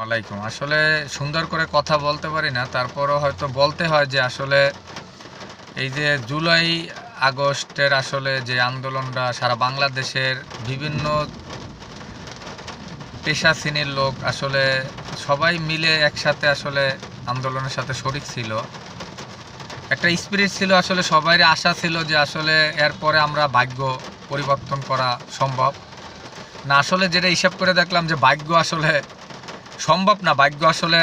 ওয়ালাইকুম। আসলে সুন্দর করে কথা বলতে পারি না, তারপরও হয়তো বলতে হয় যে আসলে এই যে জুলাই আগস্টের আসলে যে আন্দোলনটা সারা বাংলাদেশের বিভিন্ন পেশা শ্রেণীর লোক আসলে সবাই মিলে একসাথে আসলে আন্দোলনের সাথে শরিক ছিল। একটা স্পিরিট ছিল, আসলে সবারই আশা ছিল যে আসলে এরপরে আমরা ভাগ্য পরিবর্তন করা সম্ভব না। আসলে যেটা হিসাব করে দেখলাম যে ভাগ্য আসলে সম্ভব না। ভাগ্য আসলে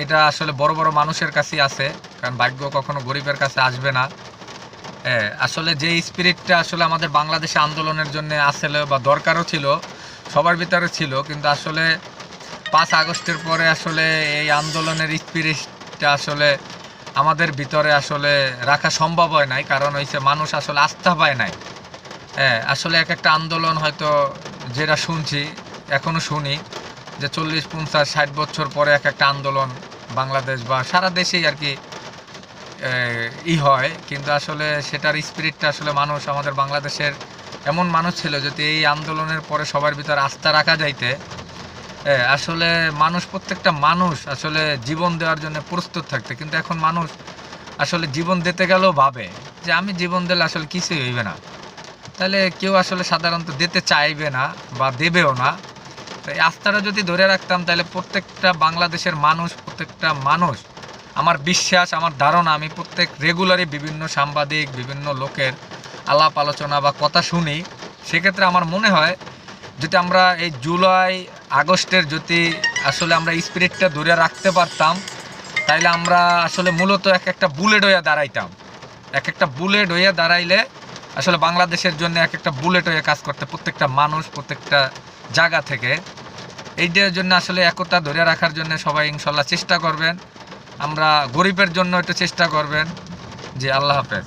এটা আসলে বড় বড় মানুষের কাছেই আছে, কারণ ভাগ্য কখনো গরিবের কাছে আসবে না। হ্যাঁ, আসলে যে স্পিরিটটা আসলে আমাদের বাংলাদেশে আন্দোলনের জন্য আসলে বা দরকারও ছিল, সবার ভিতরে ছিল, কিন্তু আসলে 5 আগস্টের পরে আসলে এই আন্দোলনের স্পিরিটটা আসলে আমাদের ভিতরে আসলে রাখা সম্ভব হয় নাই। কারণ হচ্ছে মানুষ আসলে আস্থা পায় নাই। হ্যাঁ, আসলে এক একটা আন্দোলন হয়তো যেটা শুনছি, এখনও শুনি যে 40, 50, 60 বছর পরে এক একটা আন্দোলন বাংলাদেশ বা সারা দেশেই আর কি হয়, কিন্তু আসলে সেটার স্পিরিটটা আসলে মানুষ আমাদের বাংলাদেশের এমন মানুষ ছিল, যদি এই আন্দোলনের পরে সবার ভিতরে আস্থা রাখা যাইতে, আসলে মানুষ প্রত্যেকটা মানুষ আসলে জীবন দেওয়ার জন্য প্রস্তুত থাকতে। কিন্তু এখন মানুষ আসলে জীবন দিতে গেলেও ভাবে যে আমি জীবন দিলে আসলে কিছুই হইবে না, তাহলে কেউ আসলে সাধারণত দিতে চাইবে না বা দেবেও না। তো এই আস্থাটা যদি ধরে রাখতাম, তাহলে প্রত্যেকটা বাংলাদেশের মানুষ, প্রত্যেকটা মানুষ, আমার বিশ্বাস, আমার ধারণা, আমি প্রত্যেক রেগুলারই বিভিন্ন সাংবাদিক, বিভিন্ন লোকের আলাপ আলোচনা বা কথা শুনি, সেক্ষেত্রে আমার মনে হয় যদি আমরা এই জুলাই আগস্টের যদি আসলে আমরা স্পিরিটটা ধরে রাখতে পারতাম, তাইলে আমরা আসলে মূলত এক একটা বুলেট হয়ে দাঁড়াইতাম। এক একটা বুলেট হয়ে দাঁড়াইলে আসলে বাংলাদেশের জন্য এক একটা বুলেট হয়ে কাজ করতে প্রত্যেকটা মানুষ, প্রত্যেকটা জায়গা থেকে। এইটার জন্য আসলে একতা ধরে রাখার জন্য সবাই ইনশাল্লাহ চেষ্টা করবেন। আমরা গরিবের জন্য একটু চেষ্টা করবেন। জি, আল্লাহ হাফেজ।